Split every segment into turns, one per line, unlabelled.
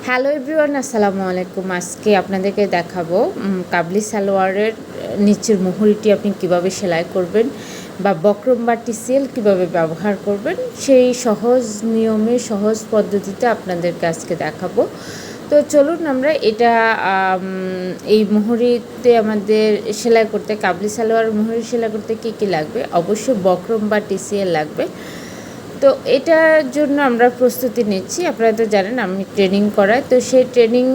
Hello everyone, আসসালামু আলাইকুম। আজকে আপনাদেরকে দেখাবো কাবলি সালোয়ারের নিচের মুহুরিটি আপনি কিভাবে সেলাই করবেন বা বক্রম বা টিসিএল কীভাবে ব্যবহার করবেন সেই সহজ নিয়মে সহজ পদ্ধতিতে আপনাদেরকে আজকে দেখাবো। তো চলুন আমরা এটা এই মুহুরিতে আমাদের সেলাই করতে, কাবলি সালোয়ার মুহুরি সেলাই করতে কী কী লাগবে, অবশ্যই বক্রম বা টিসিএল লাগবে। তো এটার জন্য আমরা প্রস্তুতি নিচ্ছি। আপনারা তো জানেন আমি ট্রেনিং করাই, তো সেই ট্রেনিং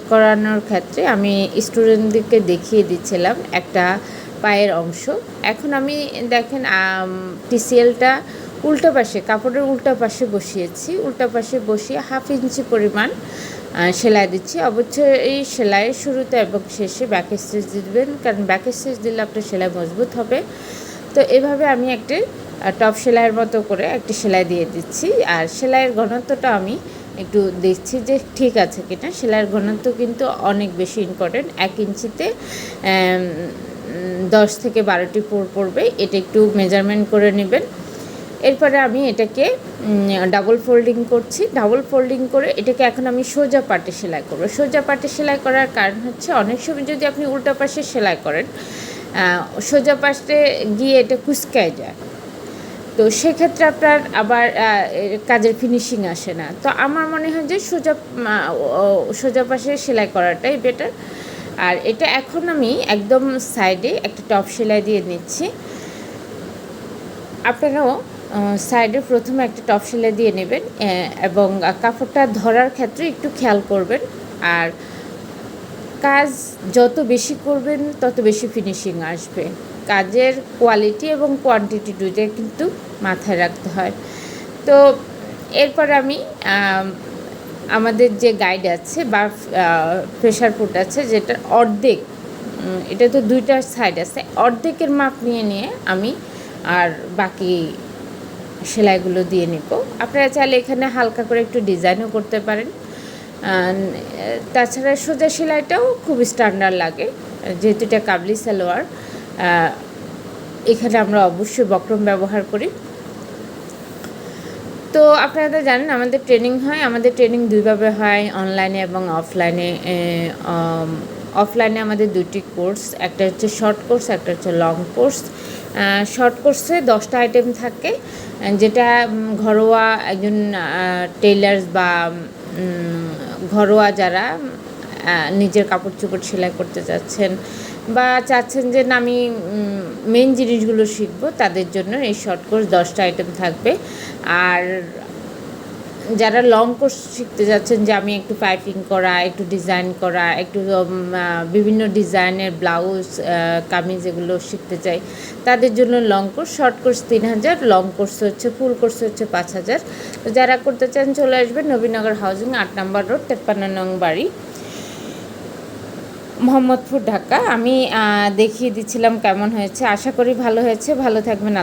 করানোর ক্ষেত্রে আমি স্টুডেন্টদেরকে দেখিয়ে দিচ্ছিলাম একটা পায়ের অংশ। এখন আমি দেখেন টিসিএলটা উল্টা পাশে, কাপড়ের উল্টা পাশে বসিয়েছি। উল্টা পাশে বসিয়ে 1/2 ইঞ্চি পরিমাণ সেলাই দিচ্ছি। অবশ্যই এই সেলাইয়ের শুরুতে এবং শেষে ব্যাক স্টিচ দিবেন, কারণ ব্যাক স্টিচ দিলে আপনার সেলাই মজবুত হবে। তো এভাবে আমি একটি টপ সেলাইয়ের মতো করে একটি সেলাই দিয়ে দিচ্ছি। আর সেলাইয়ের ঘনত্বটা আমি একটু দেখছি যে ঠিক আছে কিনা। সেলাইয়ের ঘনত্ব কিন্তু অনেক বেশি ইম্পর্টেন্ট। 1 ইঞ্চিতে 10 থেকে 12টি পোর পড়বে, এটা একটু মেজারমেন্ট করে নেবেন। এরপরে আমি এটাকে ডাবল ফোল্ডিং করছি। ডাবল ফোল্ডিং করে এটাকে এখন আমি সোজা পাটে সেলাই করব। সোজা পাটে সেলাই করার কারণ হচ্ছে অনেক সময় যদি আপনি উল্টা পাশে সেলাই করেন, সোজা পাশে গিয়ে এটা কুঁচকায় যায়, তো সেক্ষেত্রে আপনার আবার কাজের ফিনিশিং আসে না। তো আমার মনে হয় যে সোজা পাশে সেলাই করাটাই বেটার। আর এটা এখন আমি একদম সাইডে একটা টপ সেলাই দিয়ে নিচ্ছি। আপনারাও সাইডে প্রথমে একটা টপ সেলাই দিয়ে নেবেন এবং কাপড়টা ধরার ক্ষেত্রে একটু খেয়াল করবেন। আর কাজ যত বেশি করবেন তত বেশি ফিনিশিং আসবে। কাজের কোয়ালিটি এবং কোয়ান্টিটি দুইটাই কিন্তু মাথায় রাখতে হয়। তো এরপর আমি আমাদের যে গাইড আছে বা প্রেশার ফুট আছে, যেটার অর্ধেক, এটা তো দুইটা সাইড আছে, অর্ধেকের মাপ নিয়ে আমি আর বাকি সেলাইগুলো দিয়ে নেব। আপনারা চাইলে এখানে হালকা করে একটু ডিজাইনও করতে পারেন। তাছাড়া সোজা সেলাইটাও খুব স্ট্যান্ডার্ড লাগে, যেহেতু এটা কাবলি সালোয়ার। এখানে আমরা অবশ্যই বক্রম ব্যবহার করি। তো আপনারা তো জানেন আমাদের ট্রেনিং হয়, আমাদের ট্রেনিং দুইভাবে হয়, অনলাইনে এবং অফলাইনে। অফলাইনে আমাদের দুটি কোর্স, একটা হচ্ছে শর্ট কোর্স, একটা হচ্ছে লং কোর্স। শর্ট কোর্সে 10টা আইটেম থাকে, যেটা ঘরোয়া একজন টেইলার্স বা ঘরোয়া যারা নিজের কাপড় চোপড় সেলাই করতে চাচ্ছেন বা চাচ্ছেন যে না আমি মেন জিনিসগুলো শিখবো, তাদের জন্য এই শর্ট কোর্স 10টা আইটেম থাকবে। আর যারা লং কোর্স শিখতে যাচ্ছেন যে আমি একটু পাইপিং করা, একটু ডিজাইন করা, একটু বিভিন্ন ডিজাইনের ব্লাউজ কামিজ এগুলো শিখতে চাই, তাদের জন্য long course. Short course 3000, long course হচ্ছে ফুল কোর্স হচ্ছে 5000। তো যারা করতে চান চলে আসবেন নবীনগর হাউজিং 8 নম্বর রোড, 53 নং বাড়ি, মোহাম্মদপুর, ঢাকা। আমি দেখিয়ে দিচ্ছিলাম কেমন হয়েছে। আশা করি ভালো হয়েছে। ভালো থাকবেন।